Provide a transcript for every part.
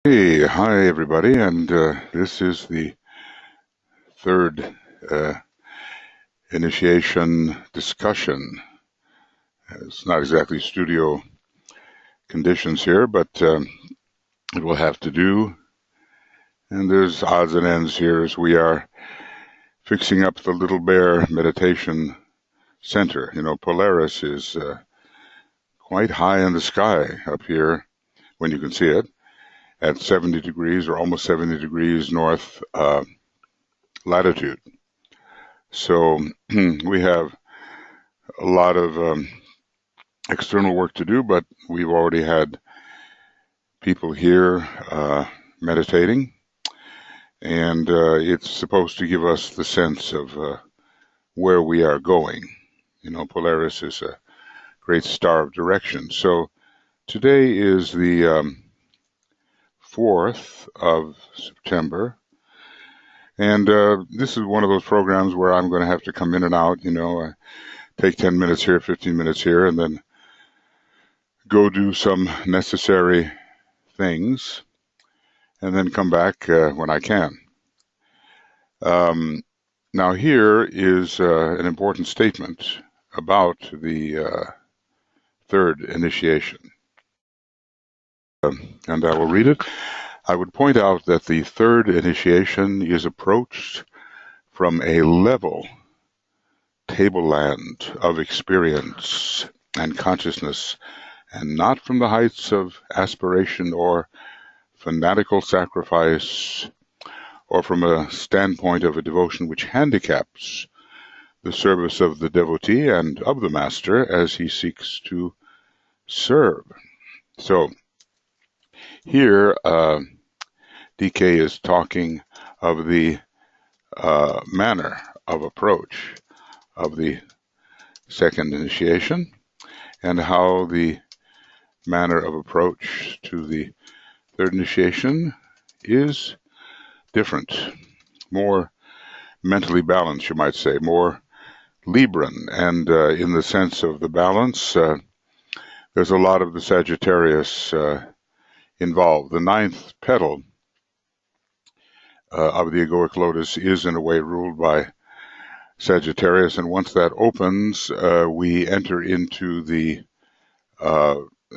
Hey, hi everybody, and this is the third uh, initiation discussion. It's not exactly studio conditions here, but it will have to do. And there's odds and ends here as we are fixing up the Little Bear Meditation Center. You know, Polaris is quite high in the sky up here when you can see it at 70 degrees or almost 70 degrees north latitude. So we have a lot of external work to do, but we've already had people here meditating, and it's supposed to give us the sense of where we are going. You know, Polaris is a great star of direction. So today is the 4th of September, and this is one of those programs where I'm going to have to come in and out, take 10 minutes here, 15 minutes here, and then go do some necessary things and then come back when I can. Now here is an important statement about the third initiation, and I will read it. I would point out that the third initiation is approached from a level tableland of experience and consciousness, and not from the heights of aspiration or fanatical sacrifice, or from a standpoint of a devotion which handicaps the service of the devotee and of the master as he seeks to serve. So here, DK is talking of the manner of approach of the second initiation, and how the manner of approach to the third initiation is different, more mentally balanced, you might say, more Libran. And in the sense of the balance, there's a lot of the Sagittarius involved. The ninth petal of the egoic lotus is in a way ruled by Sagittarius, and once that opens, we enter into the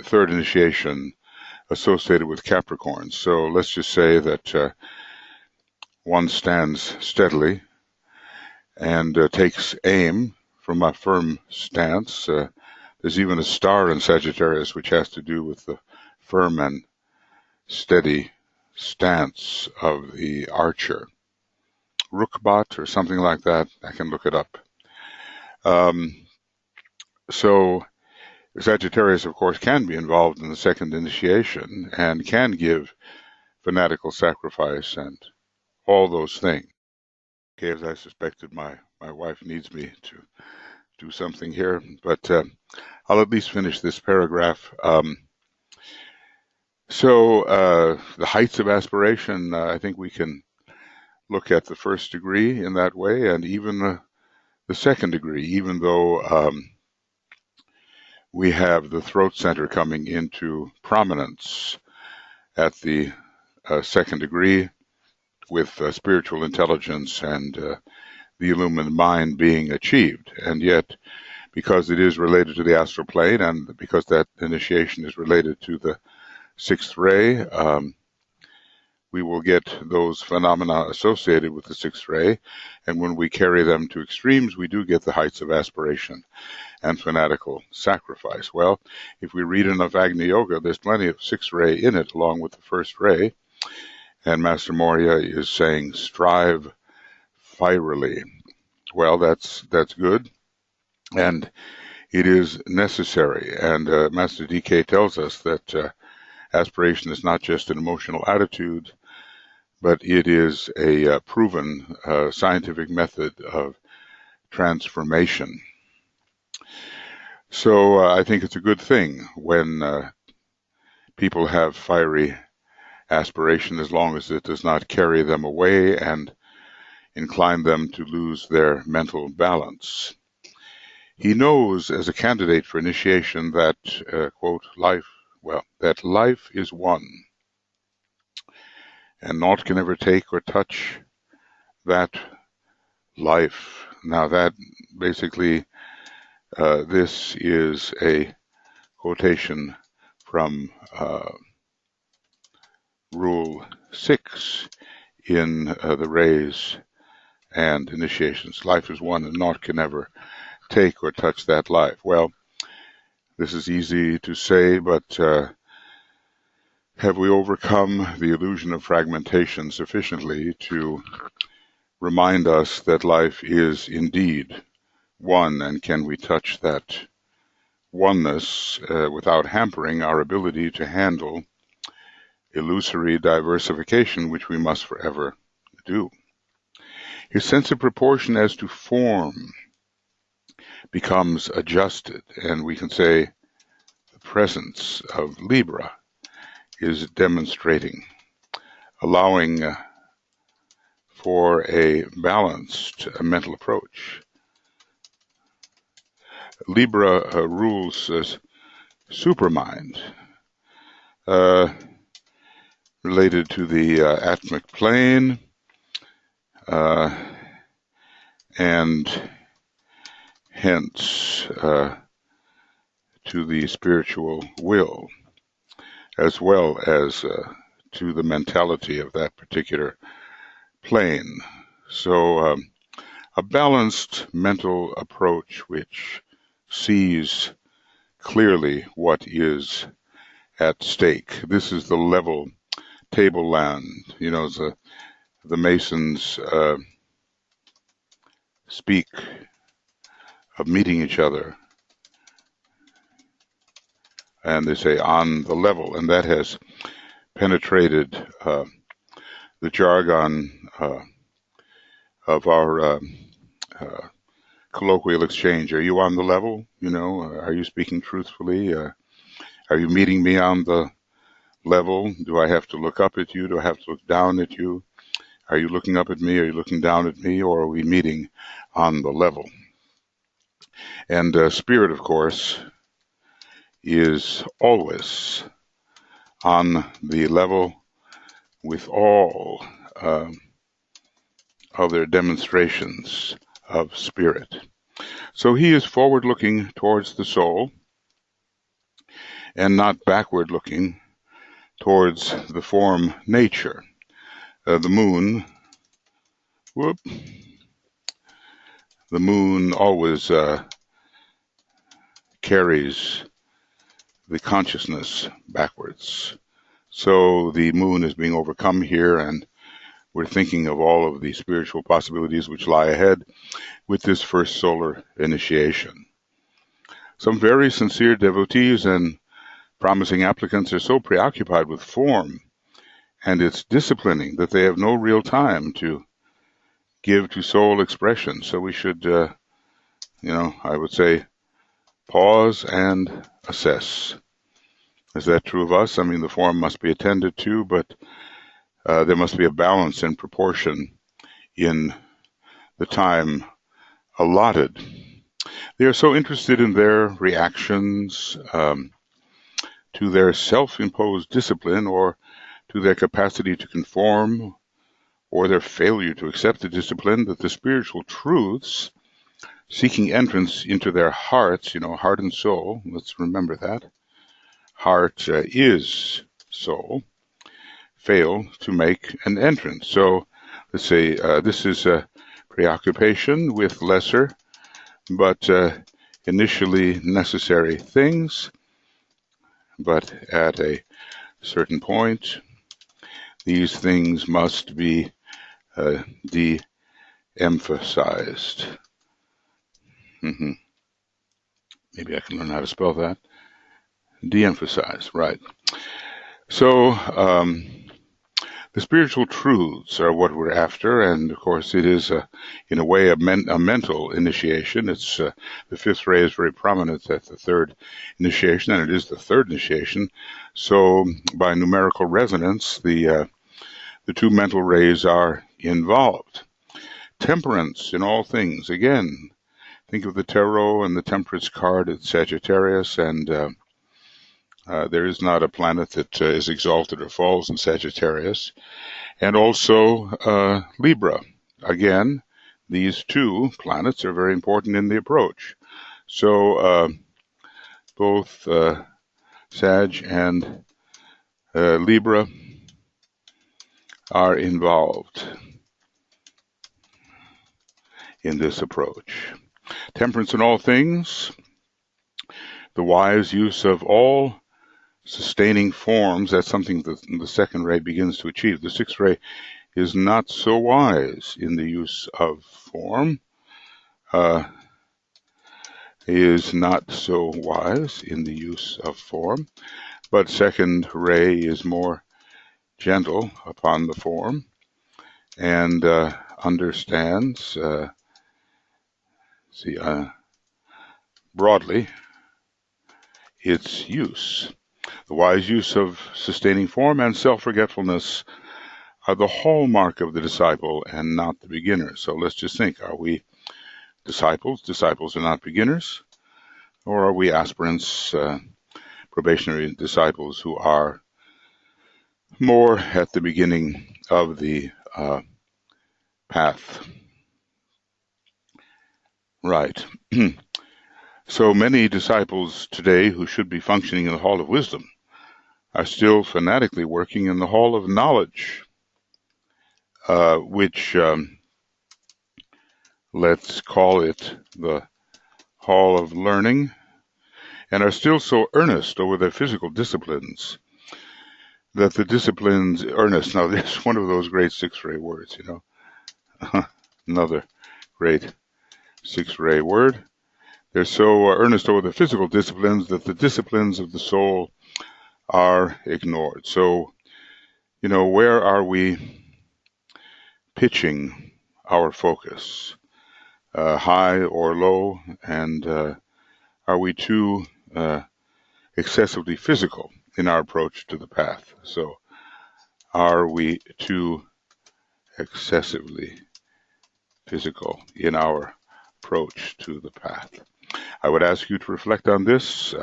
third initiation associated with Capricorn. So let's just say that one stands steadily and takes aim from a firm stance. There's even a star in Sagittarius which has to do with the firm and steady stance of the archer. Rukbat or something like that. I can look it up. So Sagittarius, of course, can be involved in the second initiation and can give fanatical sacrifice and all those things. Okay, as I suspected, my wife needs me to do something here, but I'll at least finish this paragraph. So the heights of aspiration, I think we can look at the first degree in that way, and even the second degree, even though we have the throat center coming into prominence at the second degree with spiritual intelligence and the illumined mind being achieved. And yet, because it is related to the astral plane, and because that initiation is related to the sixth ray, we will get those phenomena associated with the sixth ray, and when we carry them to extremes, we do get the heights of aspiration and fanatical sacrifice. Well, if we read enough Agni Yoga, there's plenty of sixth ray in it, along with the first ray, and Master Moria is saying, strive fierily. Well, that's good, and it is necessary, and Master DK tells us that aspiration is not just an emotional attitude, but it is a proven scientific method of transformation. So I think it's a good thing when people have fiery aspiration, as long as it does not carry them away and incline them to lose their mental balance. He knows, as a candidate for initiation, that, quote, life is one. and naught can ever take or touch that life. Now that basically, this is a quotation from Rule 6 in the rays and initiations. Life is one and naught can ever take or touch that life. Well, this is easy to say, but have we overcome the illusion of fragmentation sufficiently to remind us that life is indeed one, and can we touch that oneness without hampering our ability to handle illusory diversification, which we must forever do? His sense of proportion as to form becomes adjusted, and we can say the presence of Libra is demonstrating, allowing for a balanced mental approach. Libra rules supermind, related to the atmic plane, and hence to the spiritual will, as well as to the mentality of that particular plane. So a balanced mental approach which sees clearly what is at stake. This is the level tableland. You know, the Masons speak of meeting each other, and they say on the level, and that has penetrated the jargon of our colloquial exchange. Are you on the level? You know, are you speaking truthfully? Are you meeting me on the level? Do I have to look up at you? Do I have to look down at you? Are you looking up at me? Are you looking down at me? Or are we meeting on the level? And spirit, of course, is always on the level with all other demonstrations of spirit. So he is forward-looking towards the soul and not backward-looking towards the form nature. The moon, the moon always carries the consciousness backwards. So the moon is being overcome here, and we're thinking of all of the spiritual possibilities which lie ahead with this first solar initiation. Some very sincere devotees and promising applicants are so preoccupied with form and its disciplining that they have no real time to give to soul expression. So we should, I would say, pause and assess. Is that true of us? I mean, the form must be attended to, but there must be a balance and proportion in the time allotted. They are so interested in their reactions to their self-imposed discipline, or to their capacity to conform, or their failure to accept the discipline, that the spiritual truths seeking entrance into their hearts, heart and soul, let's remember that, heart is soul, fail to make an entrance. So let's say this is a preoccupation with lesser but initially necessary things, but at a certain point these things must be de-emphasized. Maybe I can learn how to spell that. De-emphasize, right. So the spiritual truths are what we're after, and of course it is, in a way, a mental initiation. It's the fifth ray is very prominent at the third initiation, and it is the third initiation. So by numerical resonance, the two mental rays are involved. Temperance in all things. Again, think of the tarot and the temperance card at Sagittarius, and There is not a planet that is exalted or falls in Sagittarius. And also Libra. Again, these two planets are very important in the approach. So both Sag and Libra are involved in this approach. Temperance in all things, the wise use of all sustaining forms. That's something that the second ray begins to achieve. The sixth ray is not so wise in the use of form, is not so wise in the use of form, but second ray is more gentle upon the form and understands broadly its use. The wise use of sustaining form and self-forgetfulness are the hallmark of the disciple and not the beginner. So let's just think, are we disciples? Disciples are not beginners. Or are we aspirants, probationary disciples who are more at the beginning of the path? Right. So many disciples today who should be functioning in the hall of wisdom are still fanatically working in the hall of knowledge, which let's call it the hall of learning, and are still so earnest over their physical disciplines that the disciplines earnest. Now, this is one of those great six-ray words, you know, another great six-ray word. They're so earnest over the physical disciplines that the disciplines of the soul are ignored. So, you know, where are we pitching our focus? High or low? And are we too excessively physical in our approach to the path? So, are we too excessively physical in our approach to the path? I would ask you to reflect on this.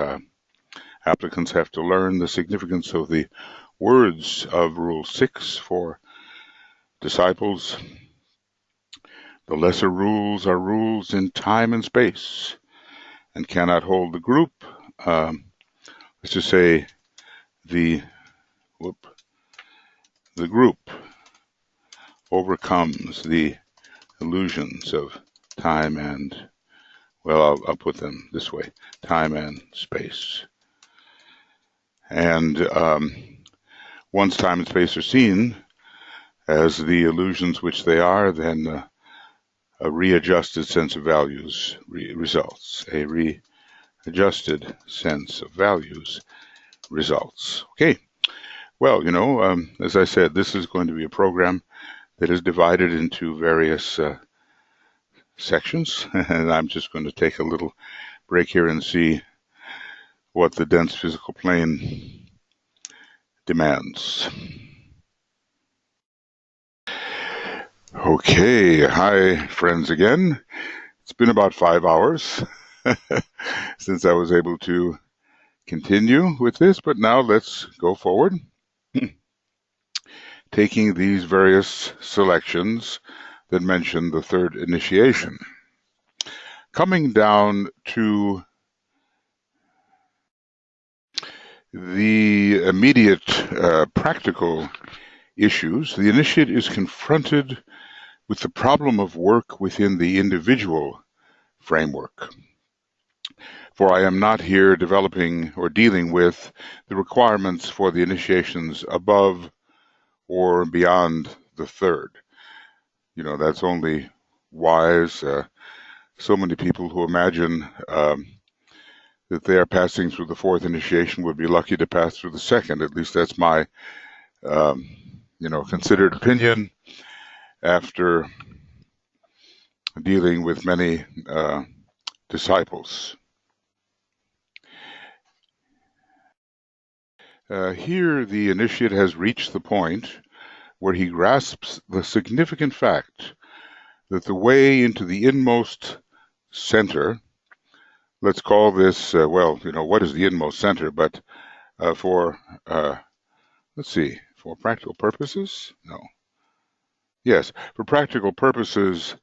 Applicants have to learn the significance of the words of Rule 6 for disciples. The lesser rules are rules in time and space and cannot hold the group. Let's just say the group overcomes the illusions of time and, well, I'll put them this way, time and space. And once time and space are seen as the illusions which they are, then a readjusted sense of values results. A readjusted sense of values results. Okay. Well, you know, as I said, this is going to be a program that is divided into various sections, and I'm just going to take a little break here and see what the dense physical plane demands. Okay, hi friends again. It's been about 5 hours since I was able to continue with this, but now let's go forward. Taking these various selections that mention the third initiation. Coming down to the immediate practical issues, the initiate is confronted with the problem of work within the individual framework. For I am not here developing or dealing with the requirements for the initiations above or beyond the third. You know, that's only wise. So many people who imagine that they are passing through the fourth initiation would be lucky to pass through the second. At least that's my, considered opinion after dealing with many disciples. Here, the initiate has reached the point where he grasps the significant fact that the way into the inmost center, let's call this, what is the inmost center, but for, let's see, for practical purposes? No. Yes, for practical purposes,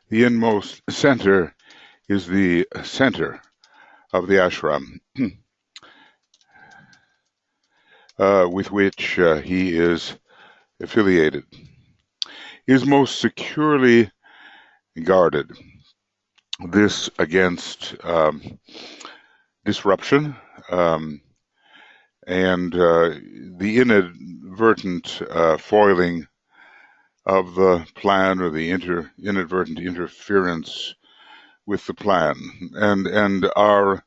the inmost center is the center of the ashram, with which he is affiliated, is most securely guarded. This against disruption and the inadvertent foiling of the plan, or the inadvertent interference with the plan. And our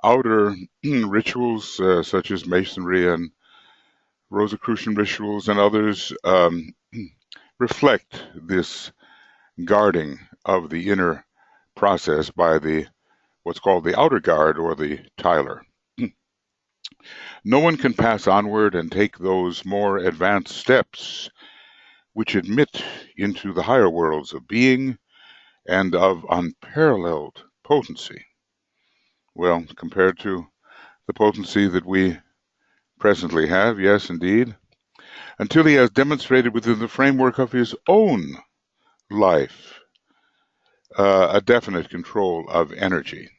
outer rituals, such as Masonry and Rosicrucian rituals and others, reflect this guarding of the inner process by what's called the outer guard, or the tiler. No one can pass onward and take those more advanced steps which admit into the higher worlds of being and of unparalleled potency. Well, compared to the potency that we presently have, yes, indeed, until he has demonstrated within the framework of his own life a definite control of energy.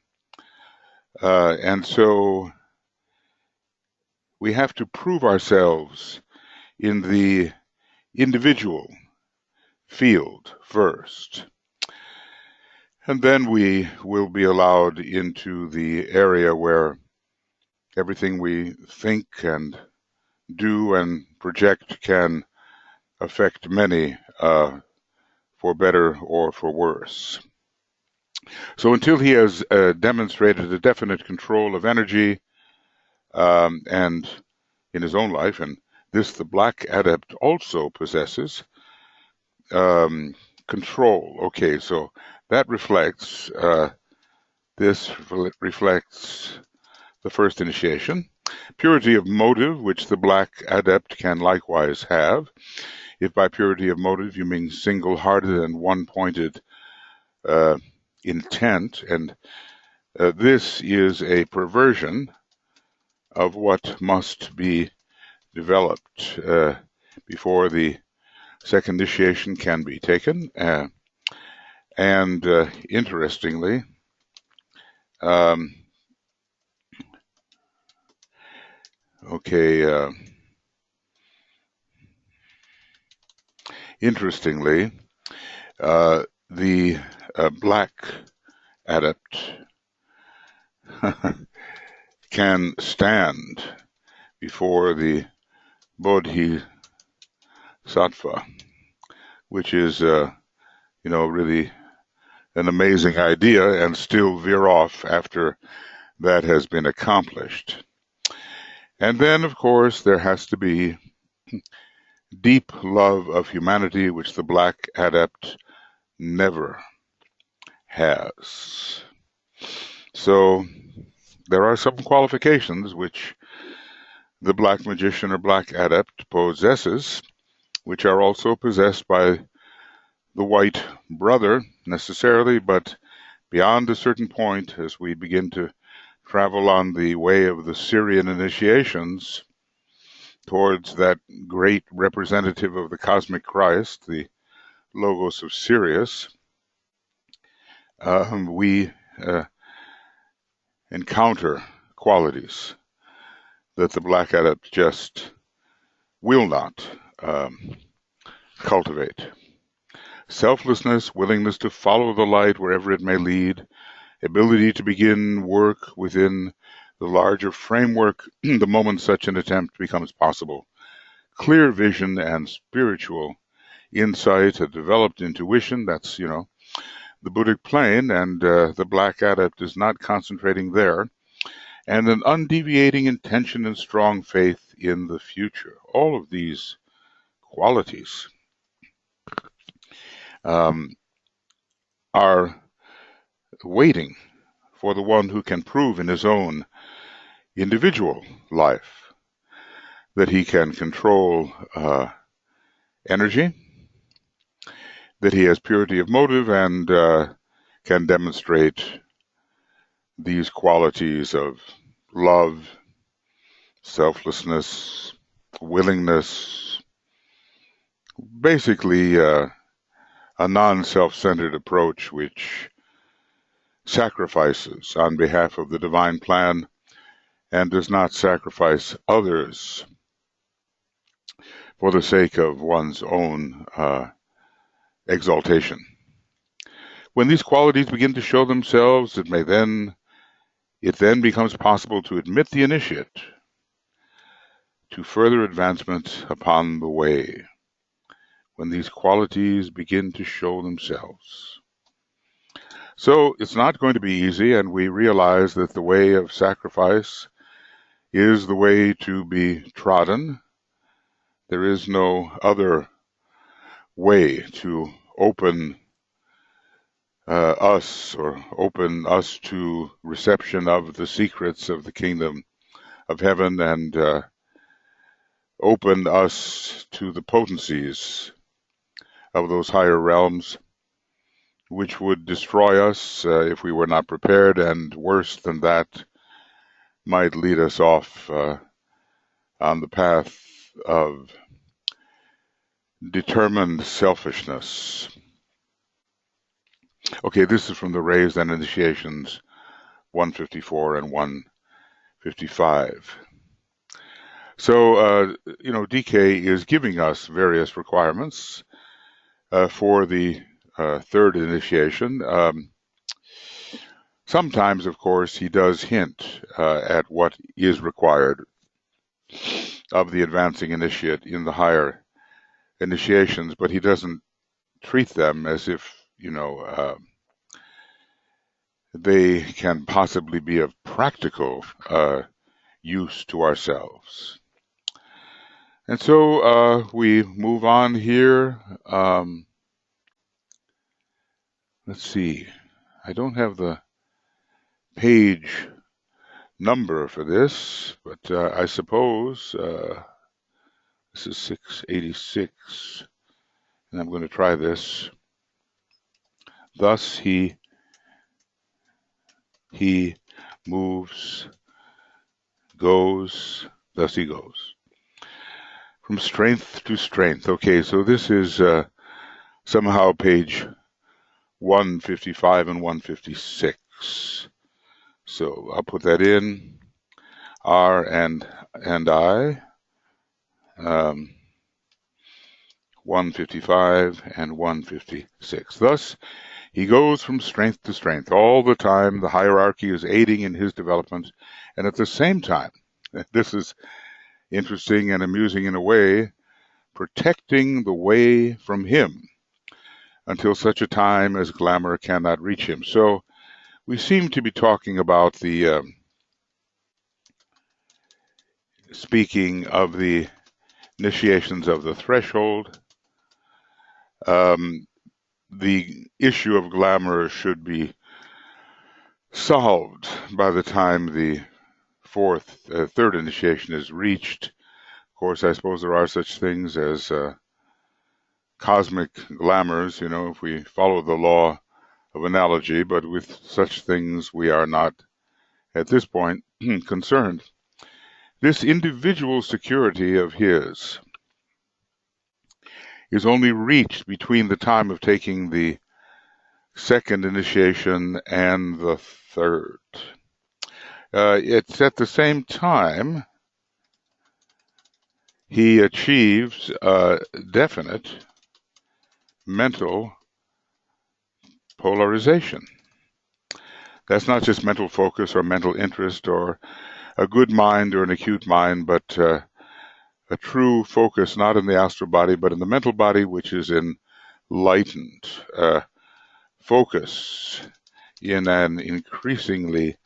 And so we have to prove ourselves in the individual field first. And then we will be allowed into the area where everything we think and do and project can affect many, for better or for worse. So until he has demonstrated a definite control of energy, and in his own life, and this the black adept also possesses, control. Okay, so that reflects, reflects the first initiation. Purity of motive, which the black adept can likewise have. If by purity of motive you mean single-hearted and one-pointed intent, and this is a perversion of what must be developed before the second initiation can be taken. And interestingly, interestingly, the black adept can stand before the bodhisattva, which is, really an amazing idea, and still veer off after that has been accomplished. And then, of course, there has to be deep love of humanity, which the black adept never has. So there are some qualifications which the black magician or black adept possesses, which are also possessed by the white brother necessarily, but beyond a certain point, as we begin to travel on the way of the Syrian initiations towards that great representative of the cosmic Christ, the Logos of Sirius, we encounter qualities that the black adept just will not cultivate. Selflessness, willingness to follow the light wherever it may lead, ability to begin work within the larger framework the moment such an attempt becomes possible, clear vision and spiritual insight, a developed intuition, that's, the Buddhic plane, and the black adept is not concentrating there, and an undeviating intention and strong faith in the future. All of these qualities are waiting for the one who can prove in his own individual life that he can control energy, that he has purity of motive, and can demonstrate these qualities of love selflessness, willingness, basically a non-self-centered approach which sacrifices on behalf of the divine plan and does not sacrifice others for the sake of one's own exaltation. When these qualities begin to show themselves, it then becomes possible to admit the initiate to further advancement upon the way. When these qualities begin to show themselves. So it's not going to be easy, and we realize that the way of sacrifice is the way to be trodden. There is no other way to open us to reception of the secrets of the kingdom of heaven and open us to the potencies of those higher realms, which would destroy us if we were not prepared, and worse than that, might lead us off on the path of determined selfishness. Okay, this is from the Raised and Initiations 154 and 155. So, DK is giving us various requirements for the third initiation. Sometimes, of course, he does hint at what is required of the advancing initiate in the higher initiations, but he doesn't treat them as if, they can possibly be of practical use to ourselves. And so we move on here. Let's see. I don't have the page number for this, but I suppose this is 686, and I'm going to try this. Thus he moves, goes, thus he goes. From strength to strength. Okay, so this is somehow page 155 and 156. So I'll put that in, R and I, 155 and 156. Thus, he goes from strength to strength. All the time, the hierarchy is aiding in his development, and at the same time, this is interesting and amusing in a way, protecting the way from him until such a time as glamour cannot reach him. So we seem to be talking about the speaking of the initiations of the threshold. The issue of glamour should be solved by the time the third initiation is reached. Of course, I suppose there are such things as cosmic glamours, if we follow the law of analogy, but with such things we are not, at this point, concerned. This individual security of his is only reached between the time of taking the second initiation and the third. It's at the same time he achieves definite mental polarization. That's not just mental focus or mental interest or a good mind or an acute mind, but a true focus not in the astral body, but in the mental body, which is enlightened focus in an increasingly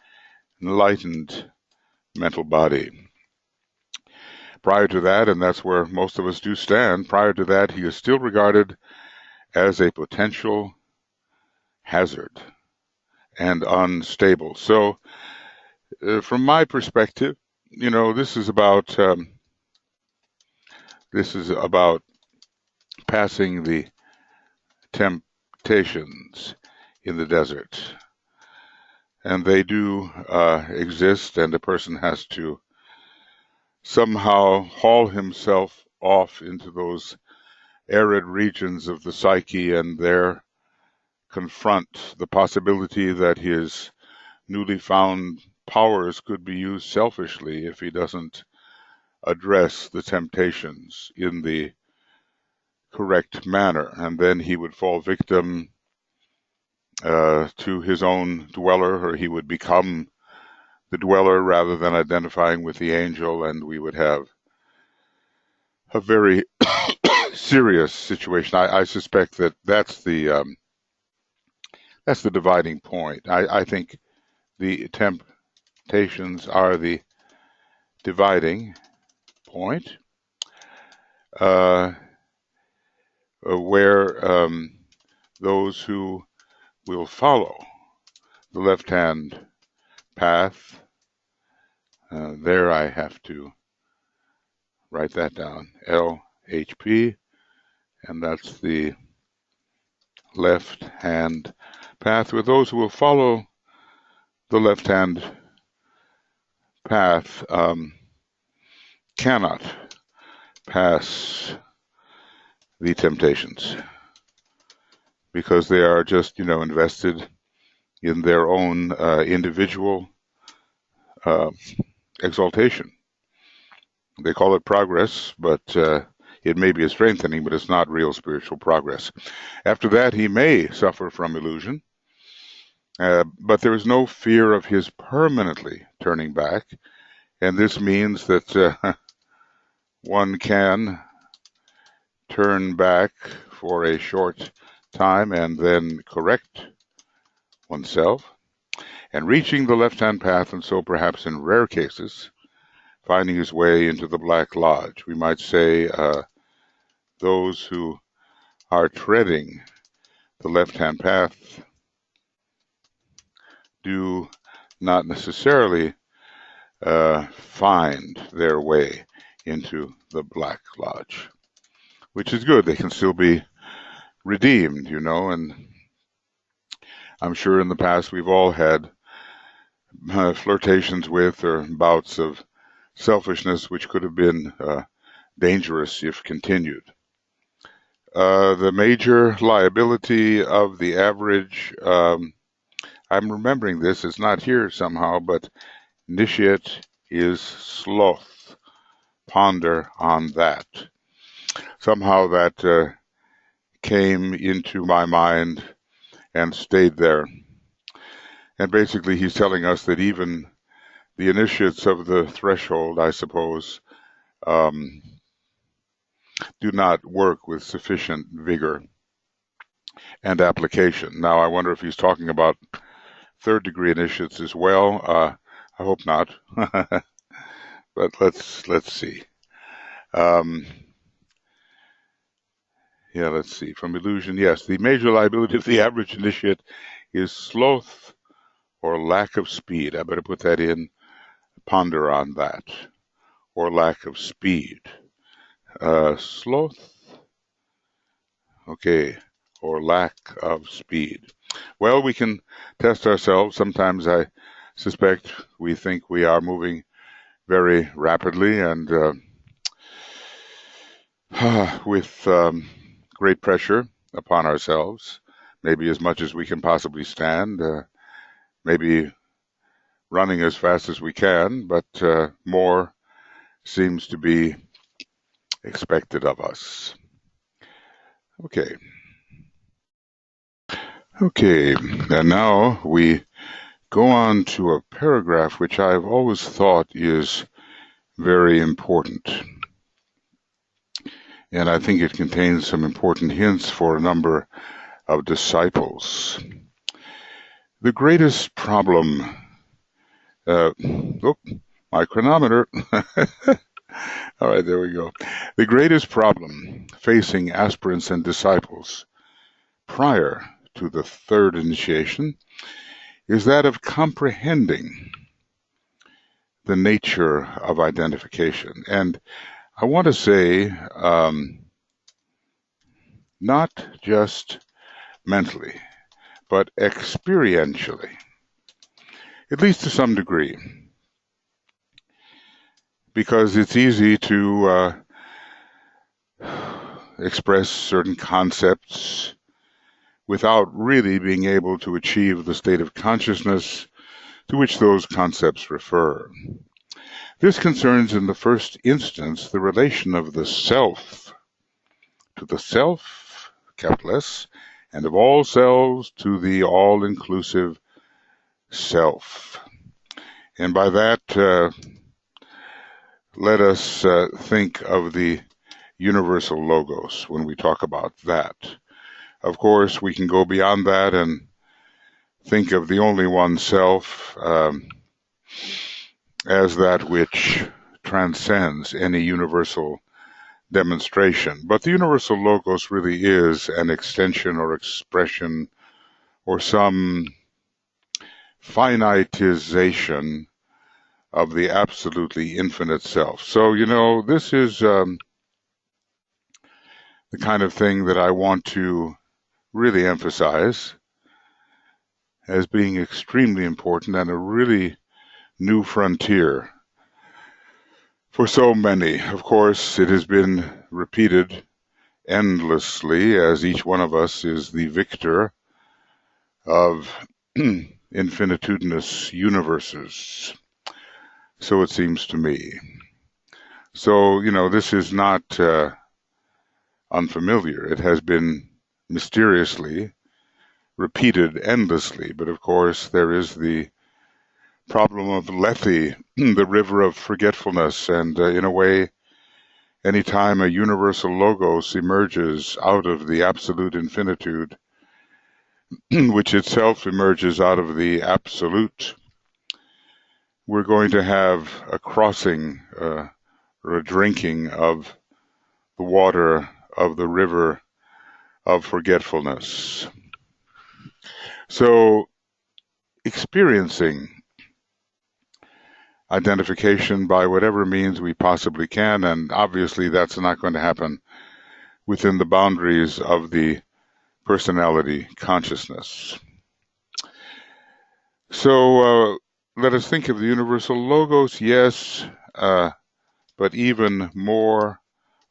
enlightened mental body. Prior to that, and that's where most of us do stand, prior to that, he is still regarded as a potential hazard and unstable. So, from my perspective, this is about passing the temptations in the desert, and they do exist, and a person has to somehow haul himself off into those arid regions of the psyche and there confront the possibility that his newly found powers could be used selfishly if he doesn't address the temptations in the correct manner. And then he would fall victim to his own dweller, or he would become the dweller rather than identifying with the angel, and we would have a very serious situation. I suspect that that's the dividing point. I think the temptations are the dividing point, where those who will follow the left-hand path, there I have to write that down, LHP, and that's the left-hand path. With those who will follow the left-hand path, cannot pass the temptations because they are just, invested in their own individual exaltation. They call it progress, but it may be a strengthening, but it's not real spiritual progress. After that, he may suffer from illusion, but there is no fear of his permanently turning back, and this means that one can turn back for a short time and then correct oneself, and reaching the left-hand path, and so perhaps in rare cases, finding his way into the Black Lodge. We might say those who are treading the left-hand path do not necessarily find their way into the Black Lodge, which is good. They can still be redeemed, and I'm sure in the past we've all had flirtations with or bouts of selfishness which could have been dangerous if continued. The major liability of the average, I'm remembering this, it's not here somehow, but initiate is sloth. Ponder on that. Somehow that came into my mind and stayed there. And basically he's telling us that even the initiates of the threshold, I suppose, do not work with sufficient vigor and application. Now, I wonder if he's talking about third-degree initiates as well. I hope not, but let's see. Let's see. From illusion, yes, the major liability of the average initiate is sloth or lack of speed. I better put that in. Ponder on that. Or lack of speed. Sloth. Okay. Or lack of speed. Well, we can test ourselves. Sometimes I suspect we think we are moving very rapidly and with great pressure upon ourselves, maybe as much as we can possibly stand, maybe running as fast as we can, but more seems to be expected of us. Okay, and now we go on to a paragraph which I've always thought is very important. And I think it contains some important hints for a number of disciples. The greatest problem, my chronometer. All right, there we go. The greatest problem facing aspirants and disciples prior to the third initiation is that of comprehending the nature of identification. And I want to say, not just mentally, but experientially, at least to some degree. because it's easy to express certain concepts without really being able to achieve the state of consciousness to which those concepts refer. This concerns in the first instance the relation of the self to the self, capital S, and of all selves to the all-inclusive self. And by that, let us think of the universal logos when we talk about that. Of course, we can go beyond that and think of the only one self as that which transcends any universal demonstration. But the universal logos really is an extension or expression or some finitization of the absolutely infinite self. So, this is the kind of thing that I want to really emphasize as being extremely important and a really new frontier for so many. Of course, it has been repeated endlessly as each one of us is the victor of infinitudinous universes. So it seems to me. So, this is not unfamiliar. It has been mysteriously repeated endlessly. But of course, there is the problem of Lethe, the river of forgetfulness. And in a way, anytime a universal logos emerges out of the absolute infinitude, which itself emerges out of the absolute, we're going to have a crossing or a drinking of the water of the river of forgetfulness. So, experiencing identification by whatever means we possibly can, and obviously that's not going to happen within the boundaries of the personality consciousness. So let us think of the universal logos, yes, but even more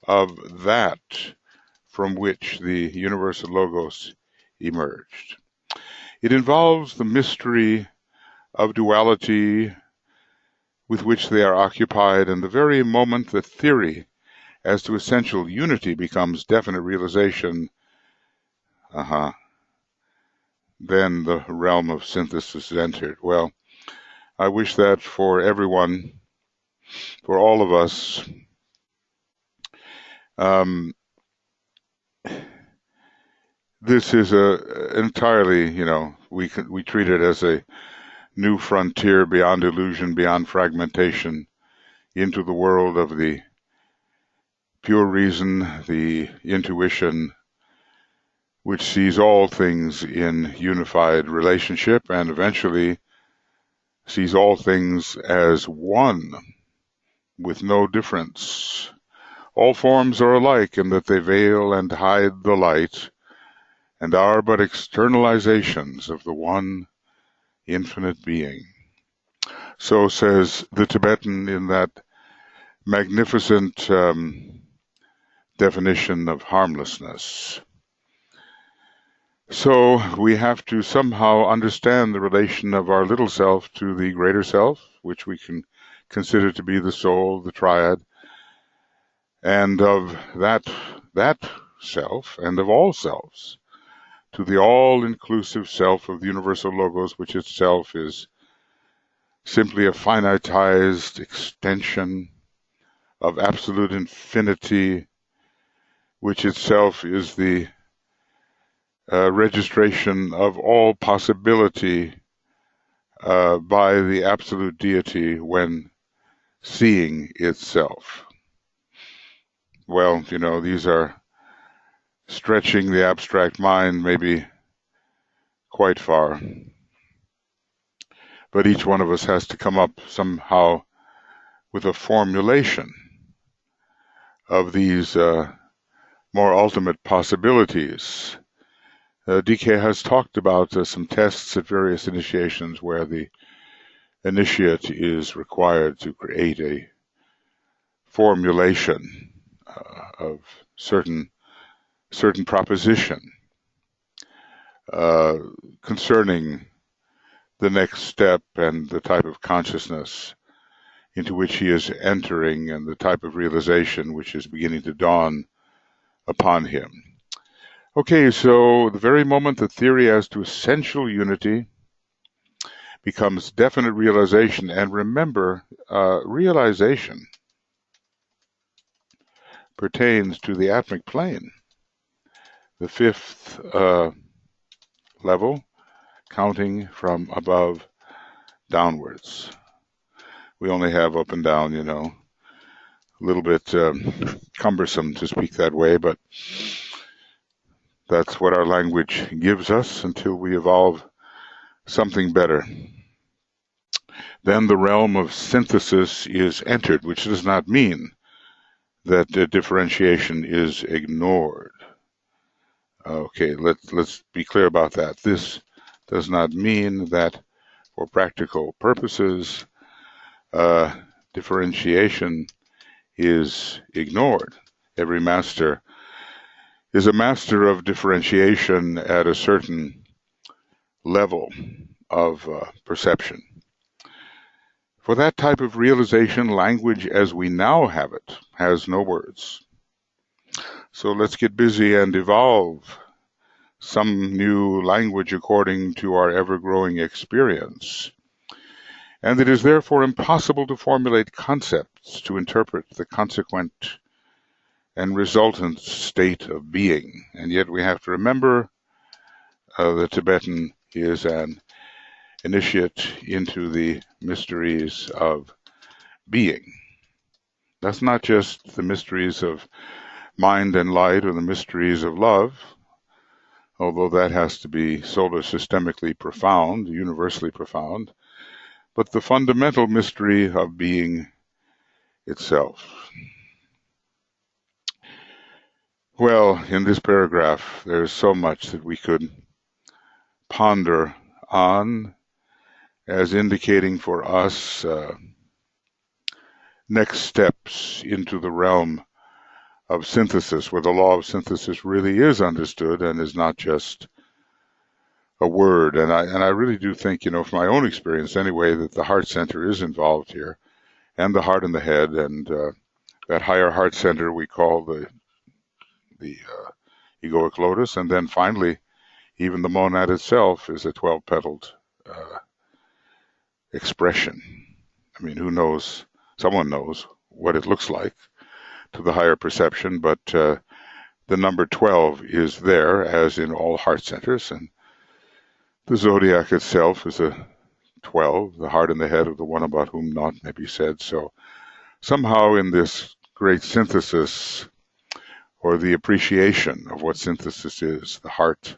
of that from which the universal logos emerged. It involves the mystery of duality with which they are occupied, and the very moment the theory as to essential unity becomes definite realization, then the realm of synthesis is entered. Well, I wish that for everyone, for all of us, this is entirely, we treat it as a new frontier beyond illusion, beyond fragmentation, into the world of the pure reason, the intuition, which sees all things in unified relationship and eventually sees all things as one, with no difference. All forms are alike in that they veil and hide the light and are but externalizations of the one infinite being. So says the Tibetan in that magnificent definition of harmlessness. So we have to somehow understand the relation of our little self to the greater self, which we can consider to be the soul, the triad, and of that self and of all selves to the all-inclusive self of the universal logos, which itself is simply a finitized extension of absolute infinity, which itself is the registration of all possibility by the absolute deity when seeing itself. Well, these are stretching the abstract mind maybe quite far. But each one of us has to come up somehow with a formulation of these more ultimate possibilities. DK has talked about some tests at various initiations where the initiate is required to create a formulation of certain proposition concerning the next step and the type of consciousness into which he is entering and the type of realization which is beginning to dawn upon him. Okay, so the very moment that theory as to essential unity becomes definite realization, and remember, realization pertains to the atmic plane, the fifth level, counting from above downwards. We only have up and down, you know, a little bit cumbersome to speak that way, but that's what our language gives us until we evolve something better. Then the realm of synthesis is entered, which does not mean that differentiation is ignored. Okay, let's be clear about that. This does not mean that for practical purposes, differentiation is ignored. Every master is a master of differentiation at a certain level of perception. For that type of realization, language as we now have it has no words. So let's get busy and evolve some new language according to our ever-growing experience. And it is therefore impossible to formulate concepts to interpret the consequent and resultant state of being. And yet we have to remember the Tibetan is an initiate into the mysteries of being. That's not just the mysteries of mind and light or the mysteries of love, although that has to be solar systemically profound, universally profound, but the fundamental mystery of being itself. Well, in this paragraph, there's so much that we could ponder on as indicating for us next steps into the realm of synthesis, where the law of synthesis really is understood and is not just a word. And I really do think, you know, from my own experience anyway, that the heart center is involved here, and the heart and the head, and that higher heart center we call the egoic lotus, and then finally, even the monad itself is a 12-petaled expression. I mean, who knows? Someone knows what it looks like to the higher perception, but the number 12 is there, as in all heart centers, and the zodiac itself is a 12, the heart and the head of the one about whom naught may be said. So somehow in this great synthesis, or the appreciation of what synthesis is, the heart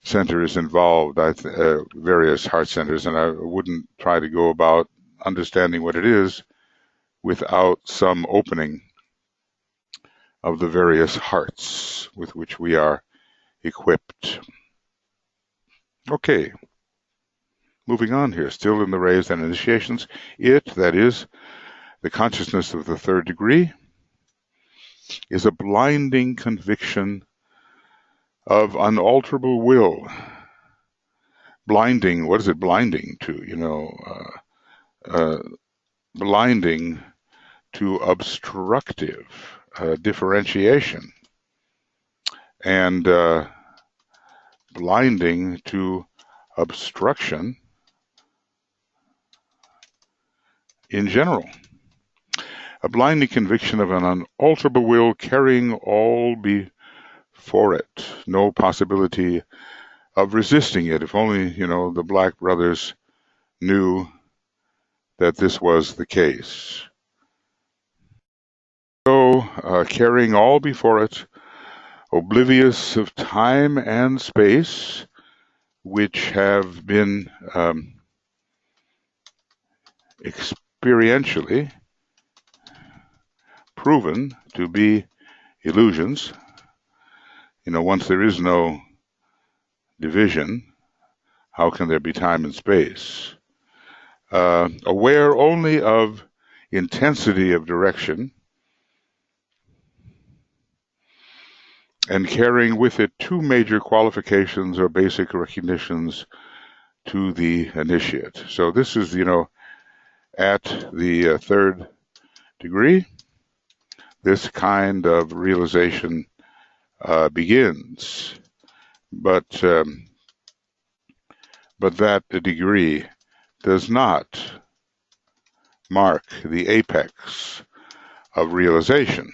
center is involved, various heart centers, and I wouldn't try to go about understanding what it is without some opening of the various hearts with which we are equipped. Okay, moving on here, still in the rays and initiations, that is, the consciousness of the third degree, is a blinding conviction of unalterable will. Blinding, what is it blinding to? You know, blinding to obstructive differentiation, and blinding to obstruction in general. A blinding conviction of an unalterable will carrying all before it, no possibility of resisting it. If only, you know, the Black brothers knew that this was the case. So, carrying all before it, oblivious of time and space, which have been experientially proven to be illusions. You know, once there is no division, how can there be time and space? Aware only of intensity of direction, and carrying with it two major qualifications or basic recognitions to the initiate. So this is, at the third degree, this kind of realization begins. But that degree does not mark the apex of realization.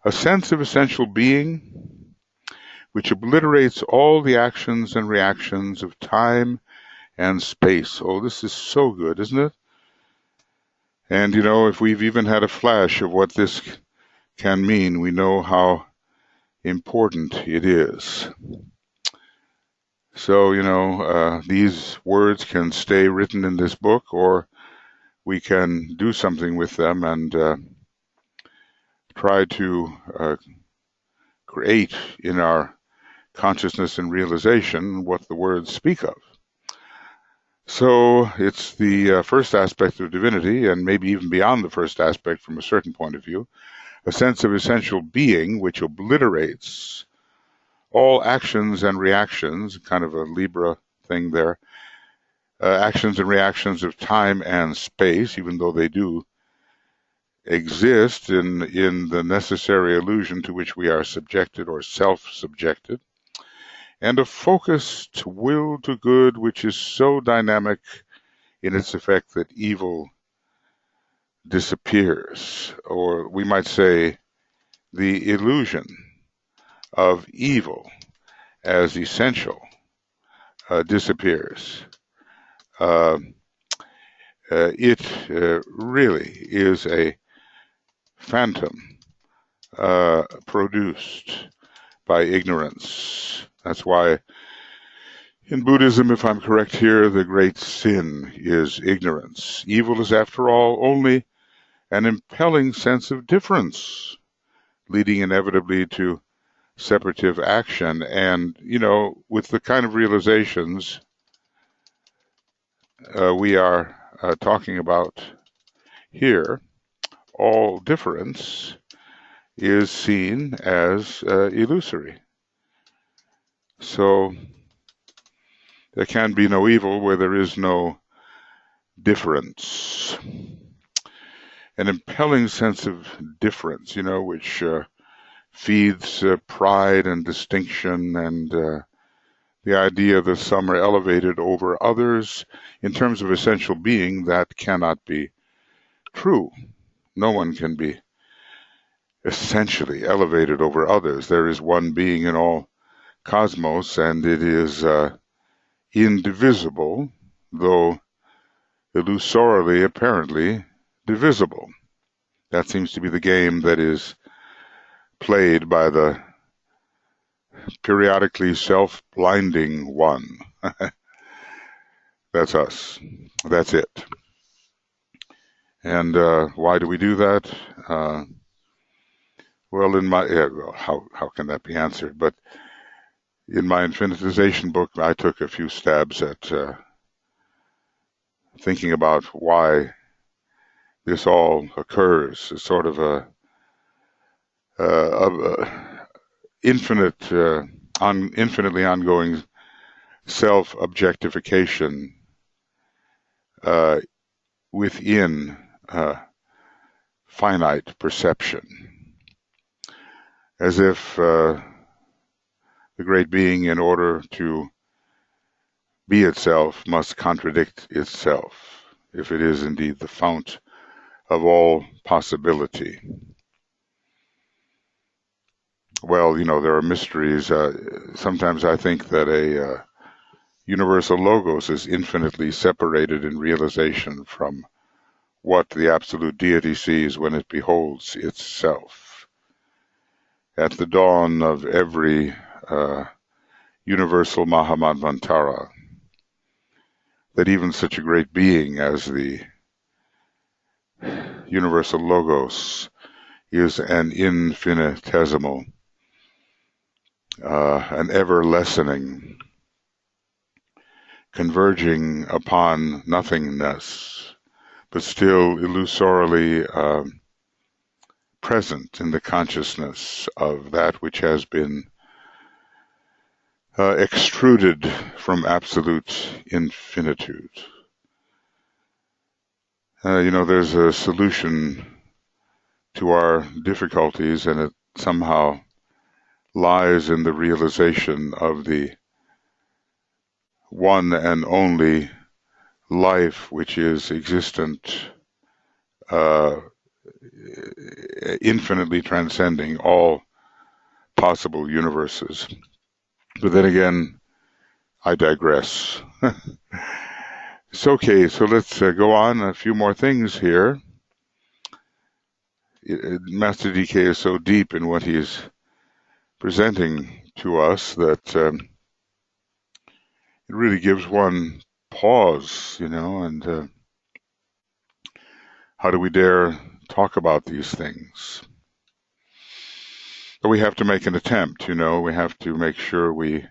A sense of essential being which obliterates all the actions and reactions of time and space. Oh, this is so good, isn't it? And, if we've even had a flash of what this can mean, we know how important it is. So, these words can stay written in this book, or we can do something with them and try to create in our consciousness and realization what the words speak of. So it's the first aspect of divinity, and maybe even beyond the first aspect from a certain point of view, a sense of essential being which obliterates all actions and reactions, kind of a Libra thing there, actions and reactions of time and space, even though they do exist in the necessary illusion to which we are subjected or self-subjected, and a focused will to good which is so dynamic in its effect that evil disappears, or we might say the illusion of evil as essential disappears. It really is a phantom produced by ignorance. That's why in Buddhism, if I'm correct here, the great sin is ignorance. Evil is, after all, only an impelling sense of difference, leading inevitably to separative action. And, with the kind of realizations we are talking about here, all difference is seen as illusory. So there can be no evil where there is no difference. An impelling sense of difference, which feeds pride and distinction and the idea that some are elevated over others. In terms of essential being, that cannot be true. No one can be essentially elevated over others. There is one being in all cosmos, and it is indivisible, though illusorily, apparently, divisible. That seems to be the game that is played by the periodically self-blinding one. That's us. That's it. And why do we do that? Well, how can that be answered? But in my infinitization book, I took a few stabs at thinking about why this all occurs. It's sort of a infinitely ongoing self-objectification within finite perception, as if the great being, in order to be itself, must contradict itself, if it is indeed the fount of all possibility. Well, there are mysteries. Sometimes I think that a universal logos is infinitely separated in realization from what the absolute deity sees when it beholds itself. At the dawn of every universal Mahamanvantara, that even such a great being as the universal logos is an infinitesimal, an ever-lessening, converging upon nothingness, but still illusorily present in the consciousness of that which has been extruded from absolute infinitude. There's a solution to our difficulties, and it somehow lies in the realization of the one and only life which is existent, infinitely transcending all possible universes. But then again, I digress. It's okay, so let's go on. A few more things here. Master DK is so deep in what he's presenting to us that it really gives one pause, and how do we dare talk about these things? But we have to make an attempt, we have to make sure we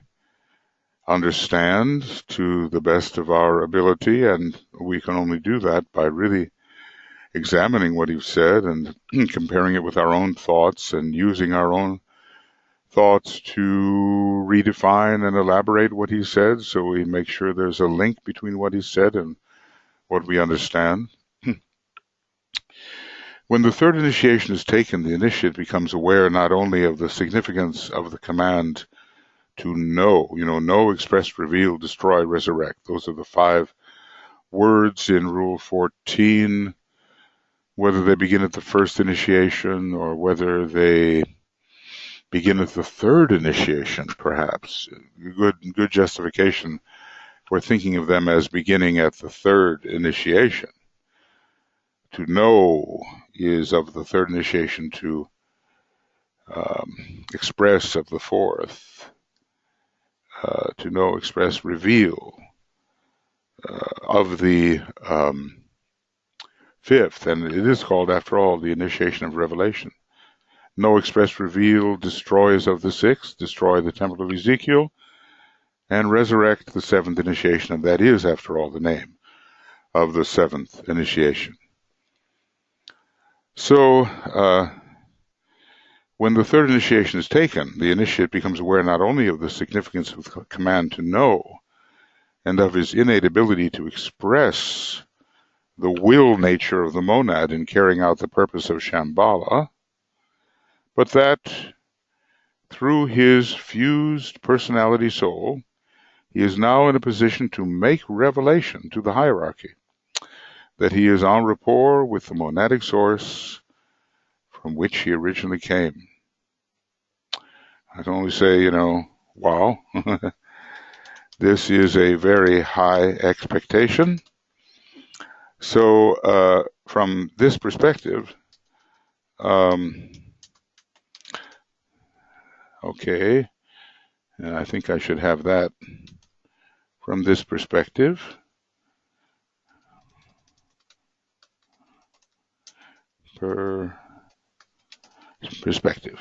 understand to the best of our ability, and we can only do that by really examining what you've said and comparing it with our own thoughts and using our own thoughts to redefine and elaborate what he said, so we make sure there's a link between what he said and what we understand. When the third initiation is taken, the initiate becomes aware not only of the significance of the command to know, know, express, reveal, destroy, resurrect. Those are the 5 words in Rule 14, whether they begin at the first initiation or whether they begin at the third initiation, perhaps. Good justification for thinking of them as beginning at the third initiation. To know is of the third initiation, to express of the fourth, to know, express, reveal of the fifth, and it is called, after all, the initiation of revelation. Know, express, reveal, destroys of the sixth, destroy the temple of Ezekiel, and resurrect the seventh initiation, and that is, after all, the name of the seventh initiation. So, when the third initiation is taken, the initiate becomes aware not only of the significance of the command to know and of his innate ability to express the will nature of the monad in carrying out the purpose of Shambhala, but that through his fused personality soul, he is now in a position to make revelation to the hierarchy that he is en rapport with the monadic source from which he originally came. I can only say, wow, this is a very high expectation. So from this perspective, okay, and I think I should have that from this perspective. Perspective.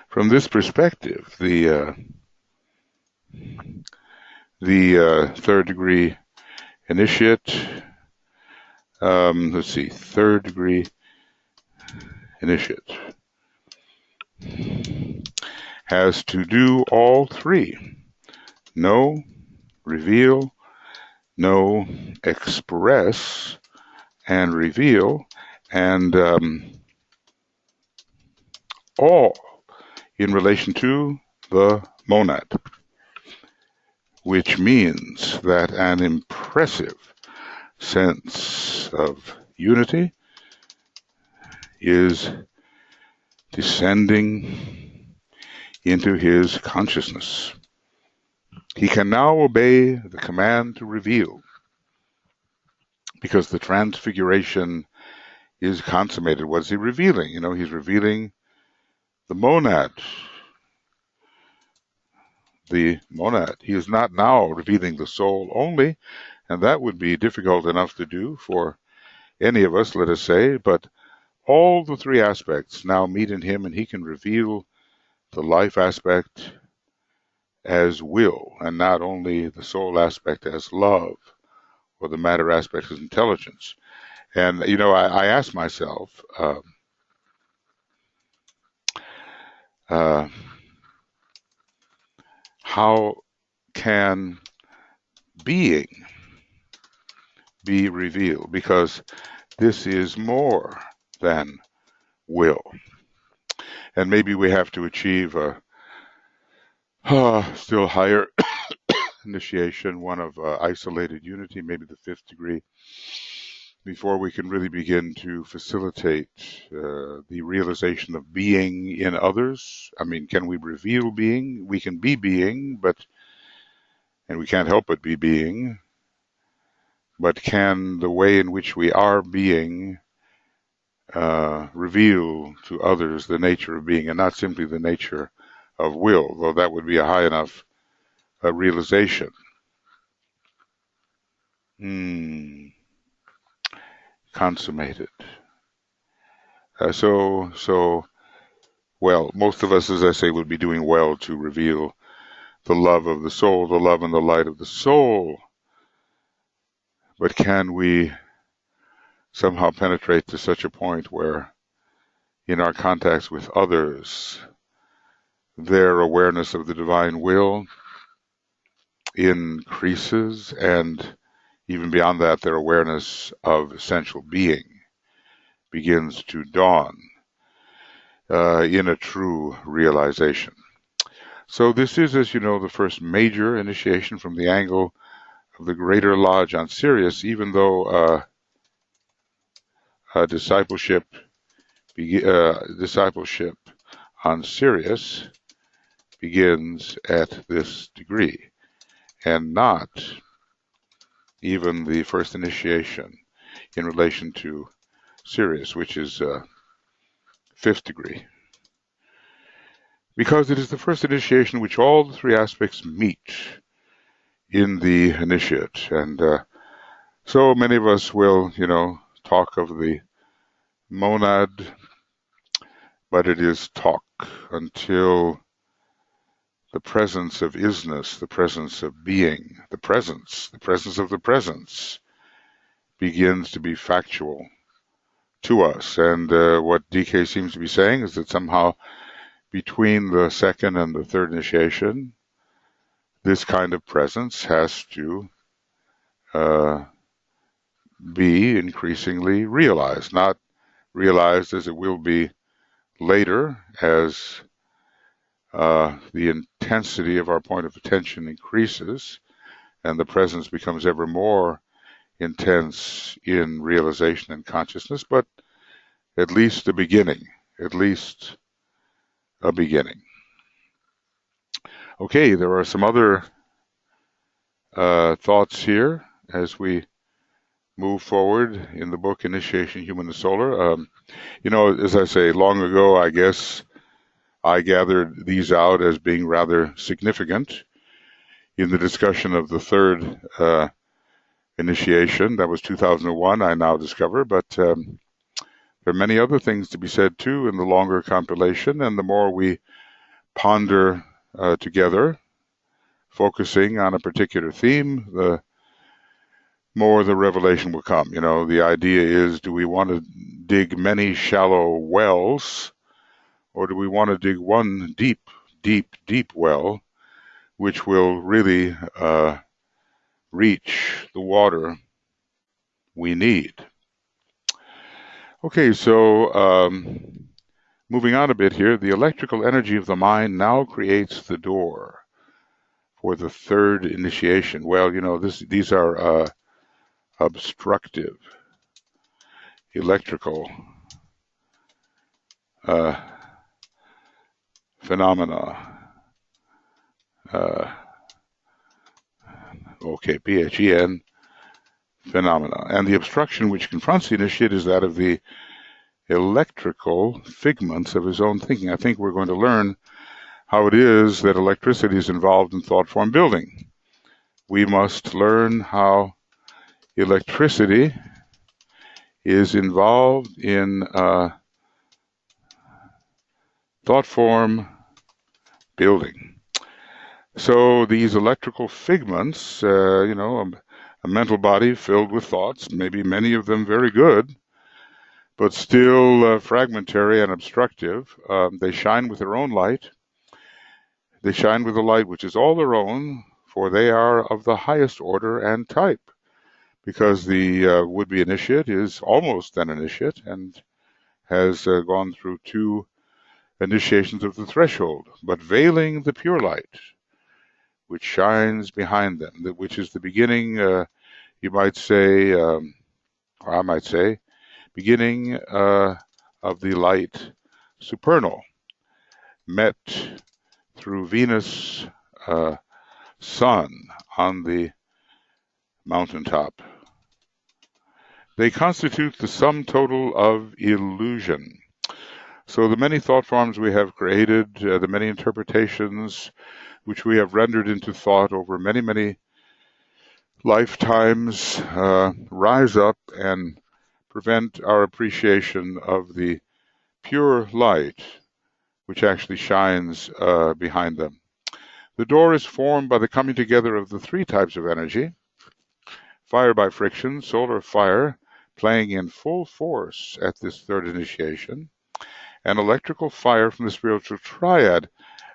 From this perspective, the third degree initiate, let's see, third degree initiate has to do all 3. Know, reveal, know, express, and reveal, and all in relation to the monad, which means that an impressive sense of unity is descending into his consciousness. He can now obey the command to reveal, because the transfiguration is consummated. What is he revealing? He's revealing the monad. The monad. He is not now revealing the soul only, and that would be difficult enough to do for any of us, let us say, but all the 3 aspects now meet in him, and he can reveal the life aspect as will, and not only the soul aspect as love, or the matter aspect as intelligence. And, I ask myself, how can being be revealed? Because this is more than will. And maybe we have to achieve a still higher initiation, one of isolated unity, maybe the 5th degree, before we can really begin to facilitate the realization of being in others. I mean, can we reveal being? We can be being, and we can't help but be being, but can the way in which we are being reveal to others the nature of being and not simply the nature of will, though that would be a high enough realization. Consummated. Well, most of us, as I say, would be doing well to reveal the love of the soul, the love and the light of the soul. But can we somehow penetrate to such a point where in our contacts with others, their awareness of the divine will increases, and even beyond that, their awareness of essential being begins to dawn in a true realization. So this is, as you know, the first major initiation from the angle of the Greater Lodge on Sirius, even though discipleship on Sirius begins at this degree, and not even the first initiation in relation to Sirius, which is 5th degree, because it is the first initiation in which all the 3 aspects meet in the initiate. And so many of us will, talk of the monad, but it is talk until the presence of isness, the presence of being, the presence of the presence begins to be factual to us. And what DK seems to be saying is that somehow between the 2nd and the 3rd initiation, this kind of presence has to be increasingly realized, not realized as it will be later as the intensity of our point of attention increases and the presence becomes ever more intense in realization and consciousness, but at least a beginning, Okay, there are some other thoughts here as we move forward in the book Initiation Human and Solar. As I say, long ago, I guess, I gathered these out as being rather significant in the discussion of the 3rd initiation. That was 2001, I now discover, but there are many other things to be said too in the longer compilation, and the more we ponder together, focusing on a particular theme, the more the revelation will come. The idea is, do we want to dig many shallow wells, or do we want to dig one deep, deep, deep well, which will really reach the water we need? Okay, so moving on a bit here, the electrical energy of the mind now creates the door for the 3rd initiation. Well, these are obstructive electrical phenomena. PHEN phenomena. And the obstruction which confronts the initiate is that of the electrical figments of his own thinking. I think we're going to learn how it is that electricity is involved in thought form building. We must learn how electricity is involved in thought form building. So these electrical figments, a mental body filled with thoughts, maybe many of them very good, but still fragmentary and obstructive. They shine with their own light. They shine with a light which is all their own, for they are of the highest order and type, because the would-be initiate is almost an initiate and has gone through 2 initiations of the threshold, but veiling the pure light, which shines behind them, which is the beginning, you might say, or I might say, beginning of the light supernal, met through Venus' sun on the mountaintop. They constitute the sum total of illusion. So the many thought forms we have created, the many interpretations which we have rendered into thought over many, many lifetimes, rise up and prevent our appreciation of the pure light which actually shines behind them. The door is formed by the coming together of the 3 types of energy: fire by friction, solar fire playing in full force at this 3rd initiation, and electrical fire from the spiritual triad.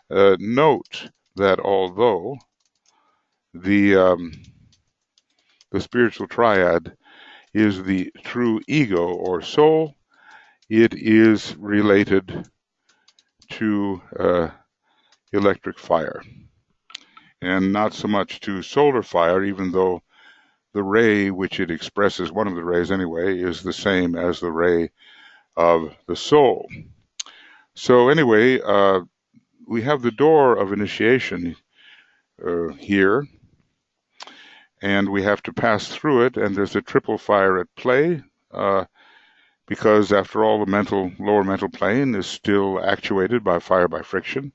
Note that although the spiritual triad is the true ego or soul, it is related to electric fire, and not so much to solar fire, even though the ray which it expresses, one of the rays anyway, is the same as the ray of the soul. So anyway, we have the door of initiation here, and we have to pass through it, and there's a triple fire at play, because after all, the lower mental plane is still actuated by fire by friction.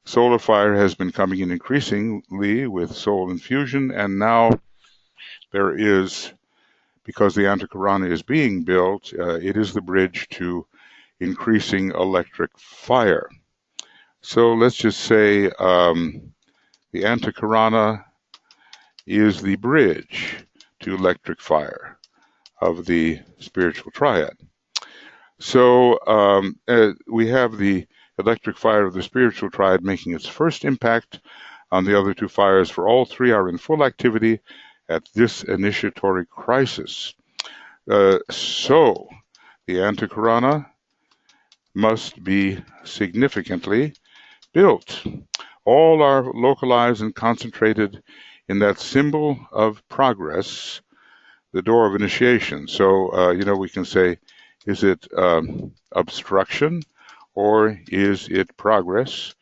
Solar fire has been coming in increasingly with soul infusion, and now there is, because the Antakarana is being built, it is the bridge to increasing electric fire. So let's just say the Antakarana is the bridge to electric fire of the spiritual triad. So we have the electric fire of the spiritual triad making its first impact on the other 2 fires, for all 3 are in full activity at this initiatory crisis. So the Antakarana must be significantly built. All are localized and concentrated in that symbol of progress, the door of initiation. So, we can say, is it obstruction, or is it progress,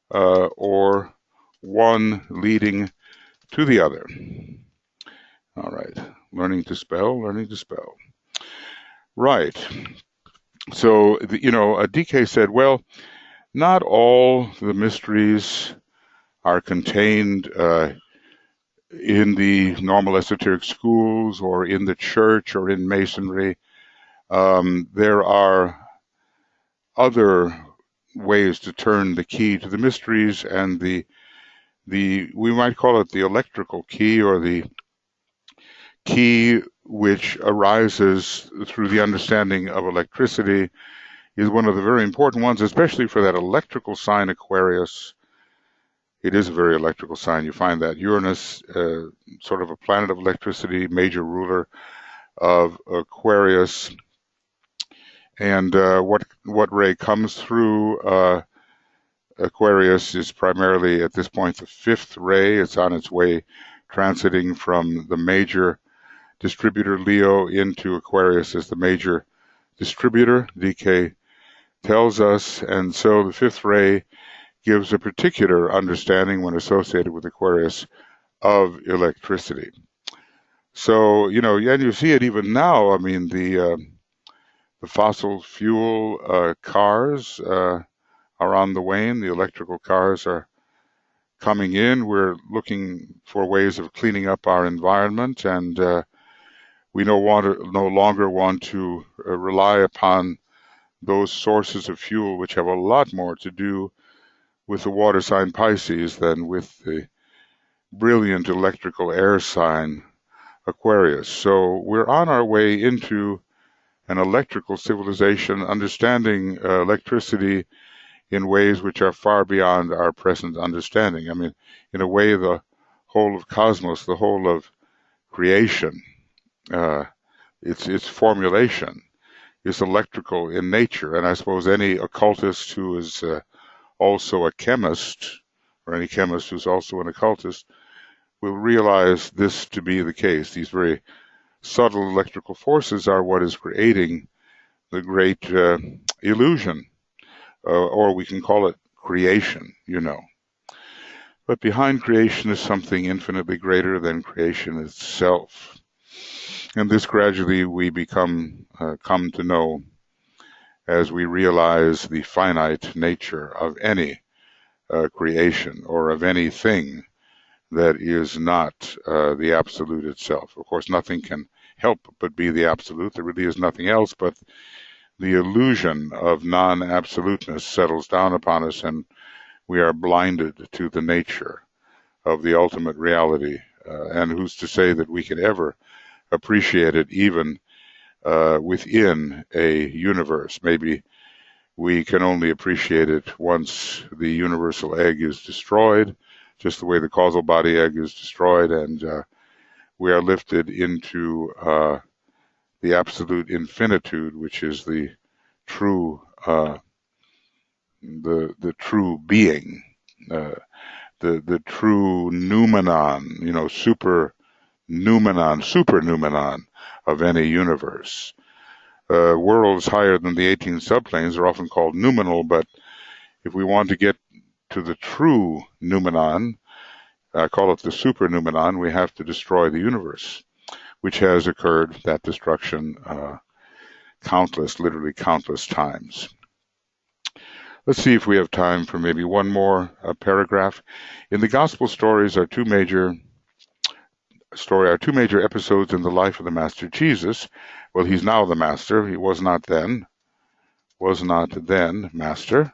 or one leading to the other? All right, learning to spell. Right. So, DK said, well, not all the mysteries are contained in the normal esoteric schools or in the church or in Masonry. There are other ways to turn the key to the mysteries, and the we might call it the electrical key, or the key which arises through the understanding of electricity, is one of the very important ones, especially for that electrical sign Aquarius. It is a very electrical sign. You find that Uranus, sort of a planet of electricity, major ruler of Aquarius. And what ray comes through Aquarius is primarily, at this point, the 5th ray. It's on its way, transiting from the major distributor Leo into Aquarius as the major distributor, DK tells us. And so the 5th ray gives a particular understanding, when associated with Aquarius, of electricity. So, and you see it even now. I mean, the fossil fuel cars are on the wane. The electrical cars are coming in. We're looking for ways of cleaning up our environment, and we no longer want to rely upon those sources of fuel, which have a lot more to do with the water sign Pisces than with the brilliant electrical air sign Aquarius. So we're on our way into an electrical civilization, understanding electricity in ways which are far beyond our present understanding. I mean, in a way, the whole of cosmos, the whole of creation, uh, its formulation is electrical in nature. And I suppose any occultist who is also a chemist, or any chemist who's also an occultist, will realize this to be the case. These very subtle electrical forces are what is creating the great illusion, or we can call it creation, you know. But behind creation is something infinitely greater than creation itself. And this gradually we come to know as we realize the finite nature of any creation or of anything that is not the absolute itself. Of course, nothing can help but be the absolute. There really is nothing else, but the illusion of non-absoluteness settles down upon us, and we are blinded to the nature of the ultimate reality. And who's to say that we could ever appreciate it even within a universe? Maybe we can only appreciate it once the universal egg is destroyed, just the way the causal body egg is destroyed, and we are lifted into the absolute infinitude, which is the true the true being, the true noumenon, you know, supernoumenon of any universe. Worlds higher than the 18 subplanes are often called noumenal, but if we want to get to the true noumenon, call it the supernoumenon, we have to destroy the universe, which has occurred, that destruction, literally countless times. Let's see if we have time for maybe one more paragraph. In the gospel stories are two major episodes in the life of the Master Jesus. Well, he's now the Master. He was not then Master,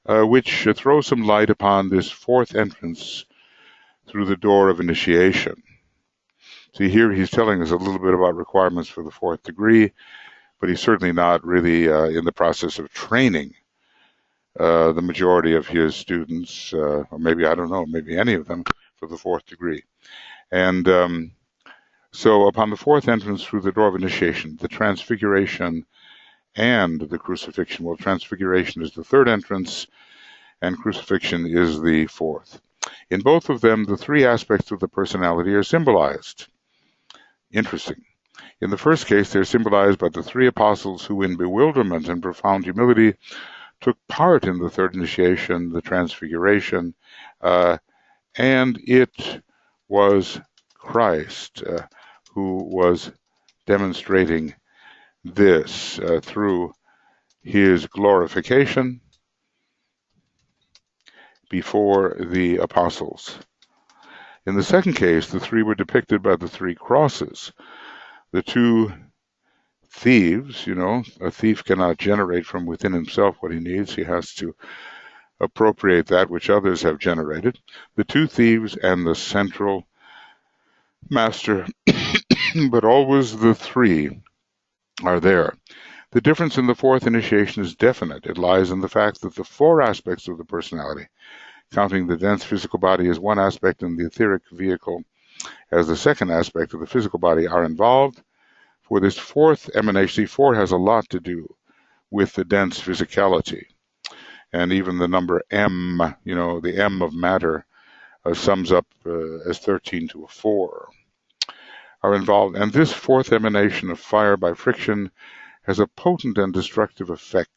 which throws some light upon this fourth entrance through the door of initiation. See, here he's telling us a little bit about requirements for the fourth degree, but he's certainly not really in the process of training the majority of his students, or maybe, I don't know, maybe any of them, for the fourth degree. And so upon the fourth entrance through the door of initiation, the transfiguration and the crucifixion. Well, transfiguration is the third entrance, and crucifixion is the fourth. In both of them, the three aspects of the personality are symbolized. Interesting. In the first case, they're symbolized by the three apostles who, in bewilderment and profound humility, took part in the third initiation, the transfiguration, and it was Christ who was demonstrating this through his glorification before the apostles. In the second case, the three were depicted by the three crosses. The two thieves, you know, a thief cannot generate from within himself what he needs. He has to appropriate that which others have generated. The two thieves and the central master, but always the three are there. The difference in the fourth initiation is definite. It lies in the fact that the four aspects of the personality, counting the dense physical body as one aspect and the etheric vehicle as the second aspect of the physical body, are involved. For this fourth emanation, four has a lot to do with the dense physicality. And even the number M, you know, the M of matter sums up as 13 to a 4, are involved. And this fourth emanation of fire by friction has a potent and destructive effect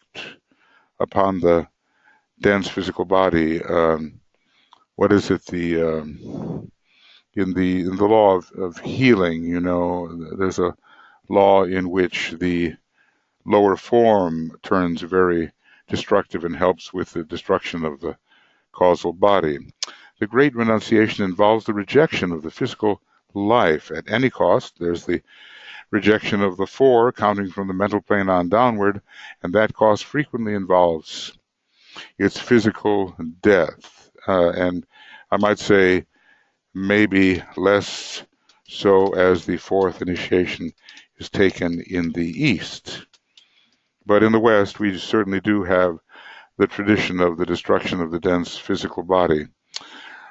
upon the dense physical body. What is it? In the law of healing, you know, there's a law in which the lower form turns very destructive and helps with the destruction of the causal body. The great renunciation involves the rejection of the physical life at any cost. There's the rejection of the four, counting from the mental plane on downward, and that cost frequently involves its physical death. And I might say maybe less so as the fourth initiation is taken in the East. But in the West, we certainly do have the tradition of the destruction of the dense physical body.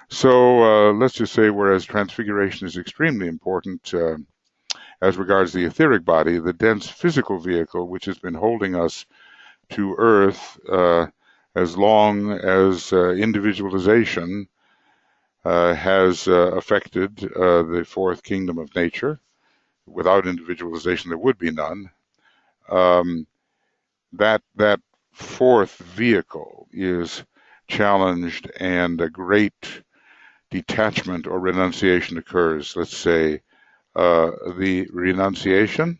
So let's just say, whereas transfiguration is extremely important as regards the etheric body, the dense physical vehicle, which has been holding us to Earth as long as individualization has affected the fourth kingdom of nature. Without individualization, there would be none. That fourth vehicle is challenged, and a great detachment or renunciation occurs. Let's say the renunciation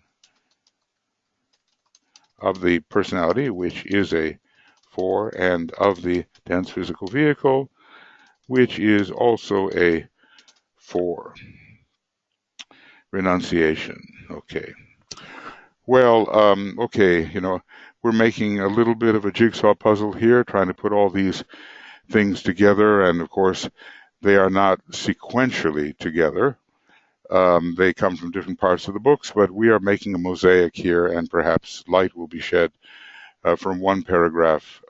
of the personality, which is a 4, and of the dense physical vehicle, which is also a 4. Renunciation. Okay. Well, okay, we're making a little bit of a jigsaw puzzle here, trying to put all these things together, and of course, they are not sequentially together. They come from different parts of the books, but we are making a mosaic here, and perhaps light will be shed from one paragraph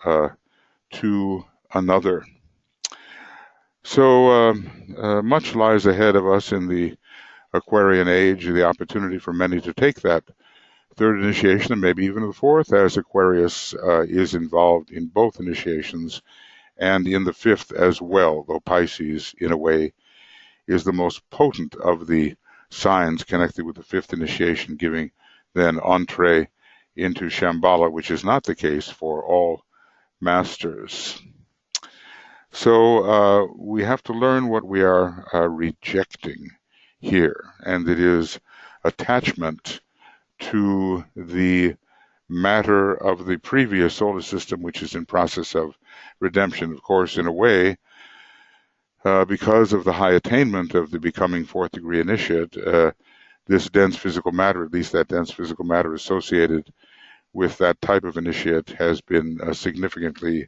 to another. So much lies ahead of us in the Aquarian age, the opportunity for many to take that third initiation and maybe even the fourth, as Aquarius is involved in both initiations and in the fifth as well, though Pisces, in a way, is the most potent of the signs connected with the fifth initiation, giving then entree into Shambhala, which is not the case for all masters. So we have to learn what we are rejecting here, and it is attachment to the matter of the previous solar system, which is in process of redemption. Of course, in a way, because of the high attainment of the becoming fourth degree initiate, this dense physical matter, at least that dense physical matter associated with that type of initiate, has been significantly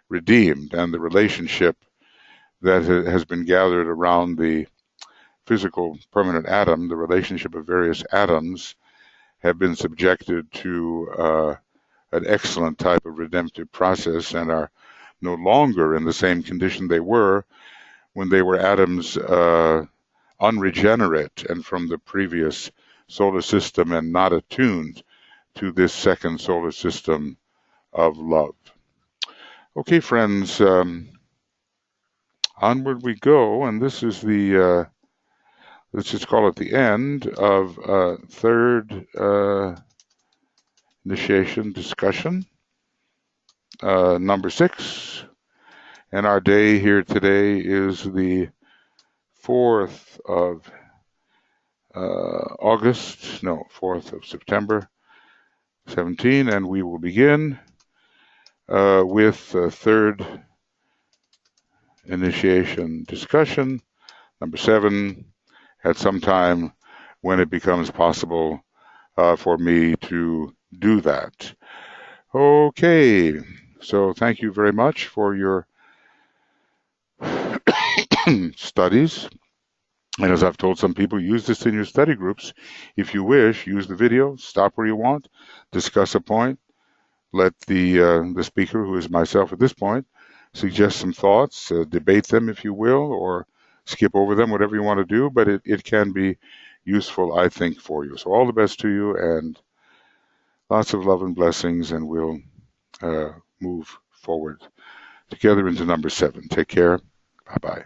redeemed, and the relationship that has been gathered around the physical permanent atom, the relationship of various atoms, have been subjected to an excellent type of redemptive process and are no longer in the same condition they were when they were atoms unregenerate and from the previous solar system and not attuned to this second solar system of love. Okay, friends, onward we go, and this is the, let's just call it the end of third initiation discussion, number 6. And our day here today is the 4th of4th of September 17, and we will begin with third initiation discussion, number 7, at some time when it becomes possible for me to do that. Okay, so thank you very much for your studies. And as I've told some people, use this in your study groups. If you wish, use the video, stop where you want, discuss a point, let the speaker, who is myself at this point, suggest some thoughts, debate them if you will, or skip over them, whatever you want to do, but it can be useful, I think, for you. So all the best to you, and lots of love and blessings, and we'll move forward together into number 7. Take care. Bye-bye.